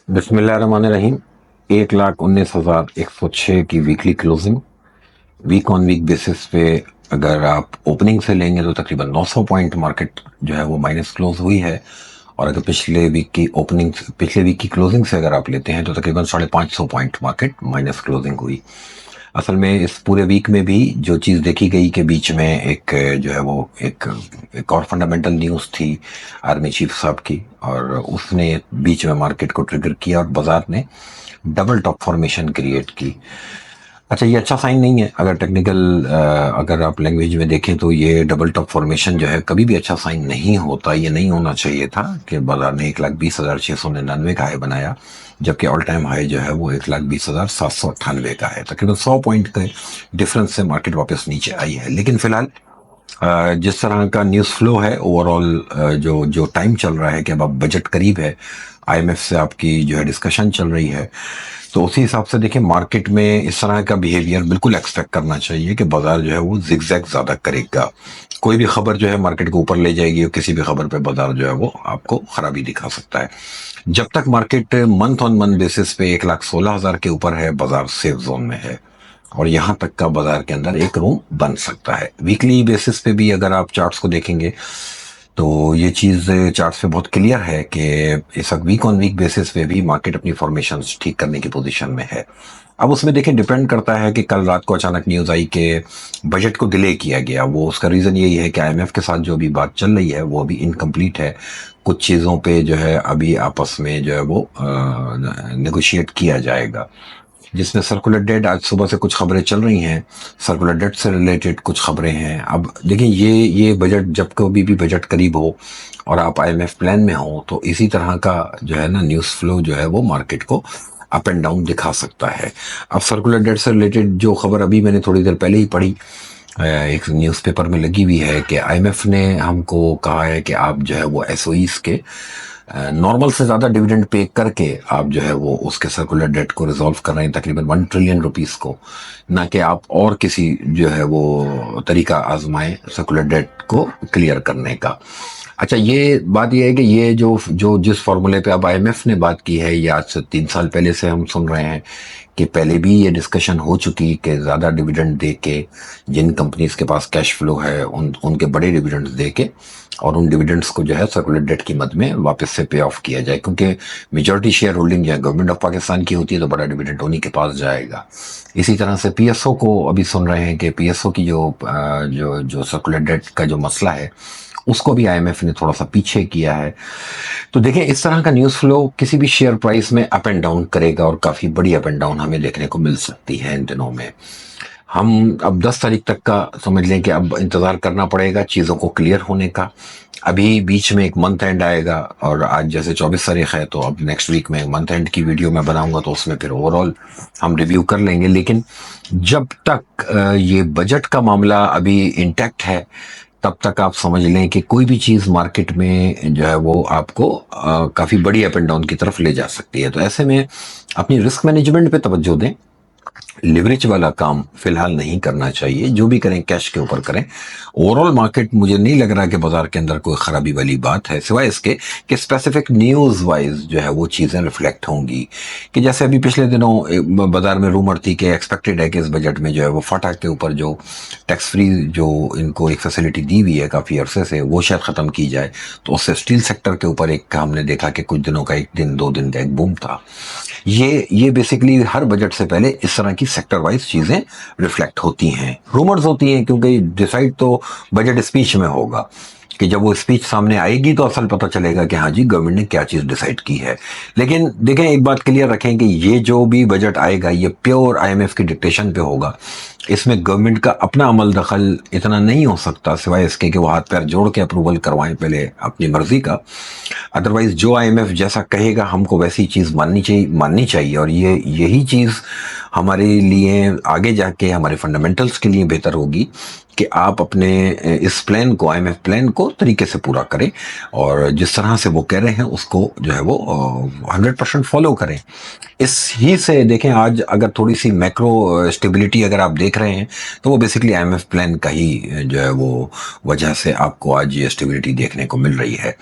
बिस्मिल्लाहिर्रहमानिर्रहीम। 1,19,106 की weekly closing. Week on week basis पे अगर आप ओपनिंग से लेंगे तो तकरीबन 900 पॉइंट मार्केट जो है वो माइनस क्लोज हुई है। और अगर पिछले वीक की क्लोजिंग से अगर आप लेते हैं तो तकरीबन 550 पॉइंट मार्केट माइनस क्लोजिंग हुई। असल में इस पूरे वीक में भी जो चीज़ देखी गई कि बीच में एक जो है वो एक और फंडामेंटल न्यूज़ थी आर्मी चीफ साहब की, और उसने बीच में मार्केट को ट्रिगर किया और बाजार ने डबल टॉप फॉर्मेशन क्रिएट की। अच्छा, ये अच्छा साइन नहीं है। अगर आप लैंग्वेज में देखें तो ये डबल टॉप फॉर्मेशन जो है कभी भी अच्छा साइन नहीं होता। ये नहीं होना चाहिए था कि बाजार ने 1,20,699 का हाई बनाया, जबकि ऑल टाइम हाई जो है वो 1,20,798 का है। तकरीबन 100 पॉइंट के डिफरेंस से मार्केट वापस नीचे आई है। लेकिन फिलहाल जिस तरह का न्यूज़ फ्लो है ओवरऑल, जो जो टाइम चल रहा है कि अब बजट करीब है, आईएमएफ से आपकी जो है डिस्कशन चल रही है, तो उसी हिसाब से देखिए मार्केट में इस तरह का बिहेवियर बिल्कुल एक्सपेक्ट करना चाहिए कि बाजार जो है वो जिगजैग ज़्यादा करेगा। कोई भी खबर जो है मार्केट को ऊपर ले जाएगी और किसी भी खबर पे बाजार जो है वो आपको खराबी दिखा सकता है। जब तक market month on month basis पे 1,16,000 के ऊपर है, बाजार सेफ जोन में है और यहाँ तक का बाजार के अंदर एक रूम बन सकता है। वीकली बेसिस पे भी अगर आप चार्ट्स को देखेंगे तो ये चीज़ चार्ट्स पे बहुत क्लियर है कि इस वक्त वीक ऑन वीक बेसिस पे भी मार्केट अपनी फॉर्मेशंस ठीक करने की पोजीशन में है। अब उसमें देखिए डिपेंड करता है कि कल रात को अचानक न्यूज़ आई कि बजट को डिले किया गया। वो उसका रीज़न यही है कि आईएमएफ के साथ जो अभी बात चल रही है वो अभी इनकम्प्लीट है। कुछ चीज़ों पे जो है अभी आपस में जो है वो नेगोशिएट किया जाएगा, जिसमें सर्कुलर डेट आज सुबह से कुछ खबरें चल रही हैं, सर्कुलर डेट से रिलेटेड कुछ खबरें हैं। अब देखिए ये बजट जब कभी भी बजट करीब हो और आप आईएमएफ प्लान में हो तो इसी तरह का जो है ना न्यूज़ फ्लो जो है वो मार्केट को अप एंड डाउन दिखा सकता है। अब सर्कुलर डेट से रिलेटेड जो खबर अभी मैंने थोड़ी देर पहले ही पढ़ी, एक न्यूज़पेपर में लगी हुई है कि आईएमएफ ने हमको कहा है कि आप जो है वो एसओईस के नॉर्मल से ज़्यादा डिविडेंड पे करके आप जो है वो उसके सर्कुलर डेट को रिजॉल्व कर रहे हैं, तकरीबन 1 ट्रिलियन रुपीस को, ना कि आप और किसी जो है वो तरीका आजमाएं सर्कुलर डेट को क्लियर करने का। अच्छा, ये बात ये है कि ये जो जो जिस फॉर्मूले पे अब आईएमएफ ने बात की है, ये आज से 3 साल पहले से हम सुन रहे हैं कि पहले भी ये डिस्कशन हो चुकी कि ज़्यादा डिविडेंड दे के जिन कंपनीज के पास कैश फ्लो है उनके बड़े डिविडेंड्स दे के और उन डिविडेंड्स को जो है सर्कुलर डेट की मद में वापस से पे ऑफ किया जाए, क्योंकि मेजॉरिटी शेयर होल्डिंग जो है गवर्नमेंट ऑफ पाकिस्तान की होती है तो बड़ा डिविडेंड उन्हीं के पास जाएगा। इसी तरह से पीएसओ को अभी सुन रहे हैं कि पीएसओ की जो सर्कुलर डेट का जो मसला है उसको भी आईएमएफ ने थोड़ा सा पीछे किया है। तो देखें इस तरह का न्यूज़ फ्लो किसी भी शेयर प्राइस में अप एंड डाउन करेगा और काफ़ी बड़ी अप एंड डाउन हमें देखने को मिल सकती है इन दिनों में। हम अब 10 तारीख तक का समझ लें कि अब इंतज़ार करना पड़ेगा चीज़ों को क्लियर होने का। अभी बीच में एक मंथ एंड आएगा और आज जैसे 24 तारीख है तो अब नेक्स्ट वीक में मंथ एंड की वीडियो मैं बनाऊंगा तो उसमें फिर ओवरऑल हम रिव्यू कर लेंगे। लेकिन जब तक ये बजट का मामला अभी इंटैक्ट है तब तक आप समझ लें कि कोई भी चीज़ मार्केट में जो है वो आपको काफ़ी बड़ी अप एंड डाउन की तरफ ले जा सकती है। तो ऐसे में अपनी रिस्क मैनेजमेंट पे तवज्जो दें। लिवरेज वाला काम फिलहाल नहीं करना चाहिए, जो भी करें कैश के ऊपर करें। ओवरऑल मार्केट मुझे नहीं लग रहा कि बाजार के अंदर कोई खराबी वाली बात है, सिवाय इसके कि स्पेसिफिक न्यूज़ वाइज जो है वो चीज़ें रिफ्लेक्ट होंगी। कि जैसे अभी पिछले दिनों बाजार में रूमर थी कि एक्सपेक्टेड है कि इस बजट में जो है वो फाटा के ऊपर जो टैक्स फ्री जो इनको एक फैसिलिटी दी हुई है काफ़ी अरसे से वो शायद ख़त्म की जाए, तो उससे स्टील सेक्टर के ऊपर एक हमने देखा कि कुछ दिनों का 1 दिन 2 दिन का एक बूम था। ये बेसिकली हर बजट से पहले इस तरह की सेक्टर वाइज चीजें रिफ्लेक्ट होती हैं, रूमर्स होती हैं, क्योंकि डिसाइड तो बजट स्पीच में होगा कि जब वो स्पीच सामने आएगी तो असल पता चलेगा कि हाँ जी गवर्नमेंट ने क्या चीज डिसाइड की है। लेकिन देखें एक बात क्लियर रखें कि ये जो भी बजट आएगा ये प्योर आईएमएफ की डिक्टेशन पे होगा। इसमें गवर्नमेंट का अपना अमल दखल इतना नहीं हो सकता, सिवाय इसके कि वो हाथ पैर जोड़ के अप्रूवल करवाएं पहले अपनी मर्जी का। अदरवाइज जो आईएमएफ जैसा कहेगा हमको वैसी चीज़ माननी चाहिए और यही चीज़ हमारे लिए आगे जाके हमारे फंडामेंटल्स के लिए बेहतर होगी कि आप अपने इस प्लान को, आईएमएफ प्लान को तरीके से पूरा करें और जिस तरह से वो कह रहे हैं उसको जो है वो 100% फॉलो करें। इस ही से देखें, आज अगर थोड़ी सी मैक्रो स्टेबिलिटी अगर आप देख रहे हैं तो वो बेसिकली आईएमएफ प्लान का ही जो है वो वजह से आपको आज ये स्टेबिलिटी देखने को मिल रही है,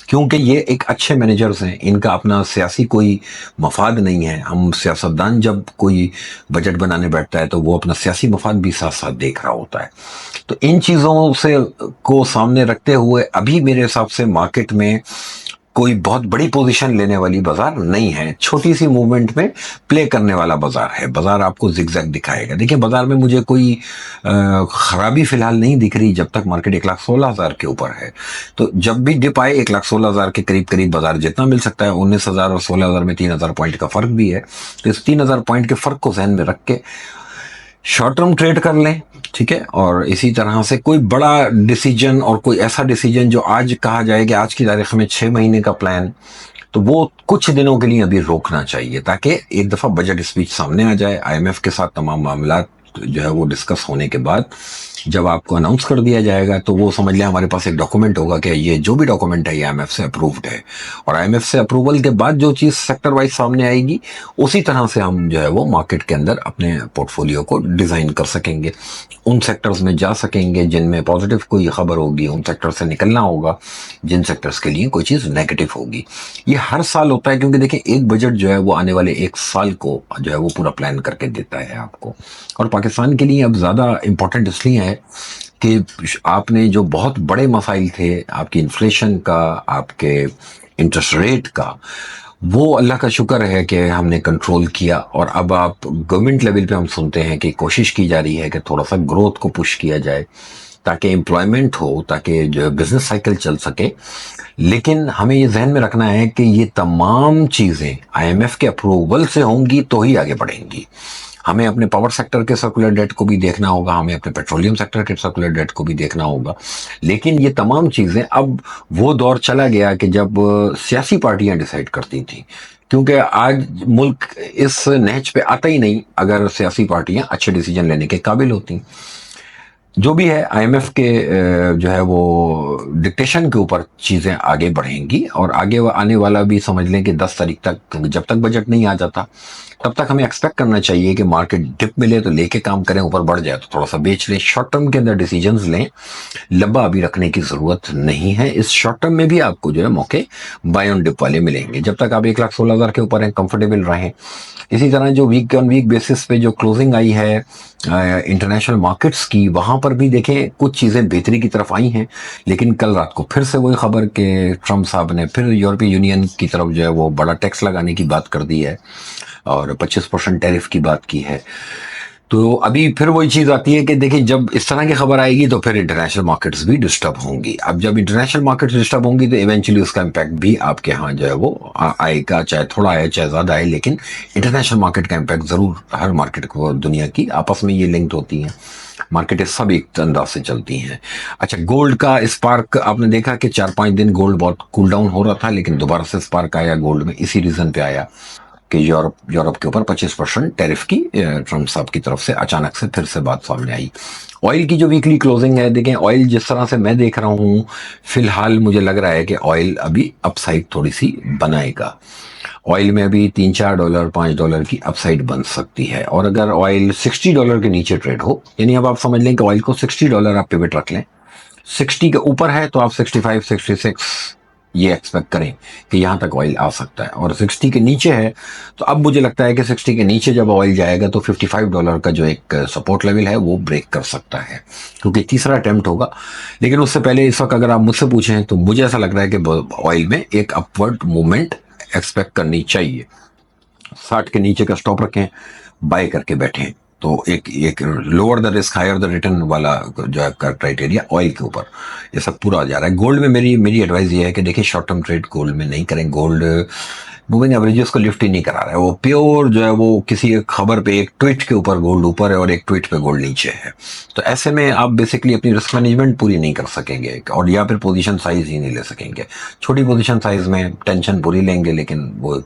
क्योंकि ये एक अच्छे मैनेजर्स हैं, इनका अपना सियासी कोई मफाद नहीं है। हम सियासतदान जब कोई बजट बनाने बैठता है तो वो अपना सियासी मफाद भी साथ साथ देख रहा होता है। तो इन चीज़ों से को सामने रखते हुए अभी मेरे हिसाब से मार्केट में कोई बहुत बड़ी पोजीशन लेने वाली बाजार नहीं है, छोटी सी मूवमेंट में प्ले करने वाला बाजार है। बाजार आपको जिगजैग दिखाएगा। देखिए, बाजार में मुझे कोई खराबी फिलहाल नहीं दिख रही जब तक मार्केट 1,16,000 के ऊपर है। तो जब भी डिप आए 1,16,000 के करीब करीब बाजार जितना मिल सकता है, 19,000 और 16,000 में 3,000 पॉइंट का फर्क भी है, तो इस 3,000 पॉइंट के फर्क को जहन में रख के शॉर्ट टर्म ट्रेड कर लें, ठीक है। और इसी तरह से कोई बड़ा डिसीजन और कोई ऐसा डिसीजन जो आज कहा जाए कि आज की तारीख में 6 महीने का प्लान, तो वो कुछ दिनों के लिए अभी रोकना चाहिए ताकि एक दफ़ा बजट स्पीच सामने आ जाए, आईएमएफ के साथ तमाम मामला जो है वो डिस्कस होने के बाद जब आपको अनाउंस कर दिया जाएगा तो वो समझ लें हमारे पास एक डॉक्यूमेंट होगा कि ये जो भी डॉक्यूमेंट है ये आईएमएफ से अप्रूव्ड है। और आईएमएफ से अप्रूवल के बाद जो चीज़ सेक्टर वाइज सामने आएगी उसी तरह से हम जो है वो मार्केट के अंदर अपने पोर्टफोलियो को डिज़ाइन कर सकेंगे, उन सेक्टर्स में जा सकेंगे जिनमें पॉजिटिव कोई खबर होगी, उन सेक्टर से निकलना होगा जिन सेक्टर्स के लिए कोई चीज़ नेगेटिव होगी। ये हर साल होता है, क्योंकि देखिए एक बजट जो है वो आने वाले एक साल को जो है वो पूरा प्लान करके देता है आपको। और पाकिस्तान के लिए अब ज़्यादा इम्पोर्टेंट इसलिए है कि आपने जो बहुत बड़े मसाइल थे, आपकी इन्फ्लेशन का, आपके इंटरेस्ट रेट का, वो अल्लाह का शुक्र है कि हमने कंट्रोल किया। और अब आप गवर्नमेंट लेवल पे हम सुनते हैं कि कोशिश की जा रही है कि थोड़ा सा ग्रोथ को पुश किया जाए ताकि एम्प्लॉयमेंट हो, ताकि जो बिजनेस साइकिल चल सके। लेकिन हमें ये जहन में रखना है कि ये तमाम चीज़ें आईएमएफ के अप्रूवल से होंगी तो ही आगे बढ़ेंगी। हमें अपने पावर सेक्टर के सर्कुलर डेट को भी देखना होगा, हमें अपने पेट्रोलियम सेक्टर के सर्कुलर डेट को भी देखना होगा। लेकिन ये तमाम चीज़ें, अब वो दौर चला गया कि जब सियासी पार्टियां डिसाइड करती थी, क्योंकि आज मुल्क इस नहज पे आता ही नहीं अगर सियासी पार्टियां अच्छे डिसीजन लेने के काबिल होती। जो भी है, आईएमएफ के जो है वो डिक्टेशन के ऊपर चीज़ें आगे बढ़ेंगी। और आगे आने वाला भी समझ लें कि 10 तारीख तक, जब तक बजट नहीं आ जाता तब तक हमें एक्सपेक्ट करना चाहिए कि मार्केट डिप मिले तो लेके काम करें, ऊपर बढ़ जाए तो थोड़ा सा बेच लें, शॉर्ट टर्म के अंदर डिसीजंस लें। लंबा अभी रखने की ज़रूरत नहीं है। इस शॉर्ट टर्म में भी आपको जो है मौके बाय ऑन डिप वाले मिलेंगे। जब तक आप 1,16,000 के ऊपर हैं, कंफर्टेबल रहें। इसी तरह जो वीक ऑन वीक बेसिस पे जो क्लोजिंग आई है इंटरनेशनल मार्केट्स की, वहाँ पर भी देखें कुछ चीज़ें बेहतरी की तरफ आई हैं। लेकिन कल रात को फिर से वही खबर कि ट्रम्प साहब ने फिर यूरोपीय यूनियन की तरफ जो है वो बड़ा टैक्स लगाने की बात कर दी है और 25% टैरिफ की बात की है। तो अभी फिर वही चीज़ आती है कि देखिए, जब इस तरह की खबर आएगी तो फिर इंटरनेशनल मार्केट्स भी डिस्टर्ब होंगी। अब जब इंटरनेशनल मार्केट्स डिस्टर्ब होंगी तो इवेंचुअली उसका इम्पैक्ट भी आपके यहाँ जो है वो आएगा, चाहे थोड़ा आए चाहे ज़्यादा आए, लेकिन इंटरनेशनल मार्केट का इम्पैक्ट ज़रूर हर मार्केट को, दुनिया की आपस में ये लिंक्ड होती हैं मार्केटें, सब एक अंदाज से चलती हैं। अच्छा, गोल्ड का स्पार्क आपने देखा कि 4-5 दिन गोल्ड बहुत कूल डाउन हो रहा था, लेकिन दोबारा से स्पार्क आया गोल्ड में, इसी रीज़न पे आया कि यूरोप के ऊपर 25% टैरिफ की ट्रम्प साहब की तरफ से अचानक से फिर से बात सामने आई। ऑयल की जो वीकली क्लोजिंग है, देखें ऑयल जिस तरह से मैं देख रहा हूँ फिलहाल, मुझे लग रहा है कि ऑयल अभी अपसाइड थोड़ी सी बनाएगा। ऑयल में अभी $3-4 $5 की अपसाइड बन सकती है। और अगर ऑयल $60 के नीचे ट्रेड हो, यानी अब आप समझ लें कि ऑयल को $60 आप पिवट रख लें, 60 के ऊपर है तो आप 65 66 ये एक्सपेक्ट करें कि यहाँ तक ऑयल आ सकता है। और 60 के नीचे है तो अब मुझे लगता है कि 60 के नीचे जब ऑयल जाएगा तो $55 का जो एक सपोर्ट लेवल है वो ब्रेक कर सकता है, क्योंकि तीसरा अटेम्प्ट होगा। लेकिन उससे पहले इस वक्त अगर आप मुझसे पूछें तो मुझे ऐसा लग रहा है कि ऑयल में एक अपवर्ड मूवमेंट एक्सपेक्ट करनी चाहिए। 60 के नीचे का स्टॉप रखें, बाय करके बैठें, तो एक lower the risk higher the return वाला जो है क्राइटेरिया ऑयल के ऊपर ये सब पूरा आ जा रहा है। गोल्ड में मेरी एडवाइस ये है कि देखिए, शॉर्ट टर्म ट्रेड गोल्ड में नहीं करें। गोल्ड मूविंग एवरेजेस को लिफ्ट ही नहीं करा रहा है, वो प्योर जो है वो किसी एक खबर पे, एक ट्वीट के ऊपर गोल्ड ऊपर है और एक ट्वीट पे गोल्ड नीचे है। तो ऐसे में आप बेसिकली अपनी रिस्क मैनेजमेंट पूरी नहीं कर सकेंगे और या फिर पोजीशन साइज ही नहीं ले सकेंगे। छोटी पोजीशन साइज में टेंशन पूरी लेंगे, लेकिन वो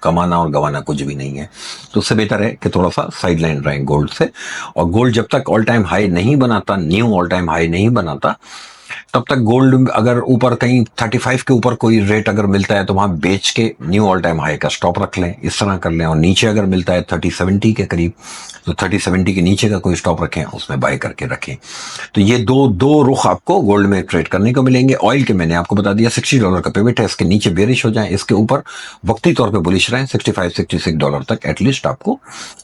कमाना और गंवाना कुछ भी नहीं है। तो उससे बेहतर है कि थोड़ा सा साइड लाइन रहें गोल्ड से। और गोल्ड जब तक ऑल टाइम हाई नहीं बनाता, न्यू ऑल टाइम हाई नहीं बनाता, तब तक गोल्ड अगर ऊपर कहीं 35 के ऊपर कोई रेट अगर मिलता है तो वहां बेच के न्यू ऑल टाइम हाई का स्टॉप रख लें, इस तरह कर लें। और नीचे अगर मिलता है 30-70 के करीब, तो 30-70 के नीचे का कोई स्टॉप रखें, उसमें बाय करके रखें। तो ये दो रुख आपको गोल्ड में ट्रेड करने को मिलेंगे। ऑयल के मैंने आपको बता दिया $60 का पिवट है, इसके नीचे बेरिश हो जाए, इसके ऊपर वक्ती तौर पर बुलिश रहें, $65-66 तक एटलीस्ट आपको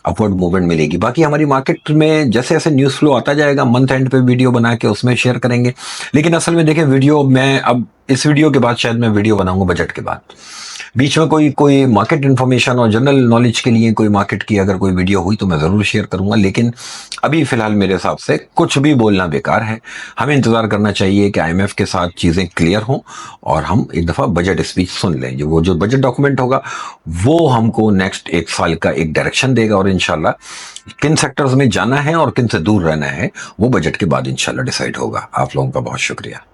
अपवर्ड मूवमेंट मिलेगी। बाकी हमारी मार्केट में जैसे जैसे न्यूज़ फ्लो आता जाएगा, मंथ एंड पे वीडियो बना के उसमें शेयर करेंगे। लेकिन असल में देखें, वीडियो मैं अब इस वीडियो के बाद शायद मैं वीडियो बनाऊंगा बजट के बाद। बीच में कोई मार्केट इन्फॉर्मेशन और जनरल नॉलेज के लिए कोई मार्केट की अगर कोई वीडियो हुई तो मैं ज़रूर शेयर करूंगा। लेकिन अभी फ़िलहाल मेरे हिसाब से कुछ भी बोलना बेकार है। हमें इंतज़ार करना चाहिए कि IMF के साथ चीज़ें क्लियर हों और हम एक दफ़ा बजट स्पीच सुन लें। जो बजट डॉक्यूमेंट होगा वो हमको नेक्स्ट 1 साल का एक डायरेक्शन देगा, और इंशाल्लाह किन सेक्टर्स में जाना है और किन से दूर रहना है वो बजट के बाद इंशाल्लाह डिसाइड होगा। आप लोगों का बहुत शुक्रिया।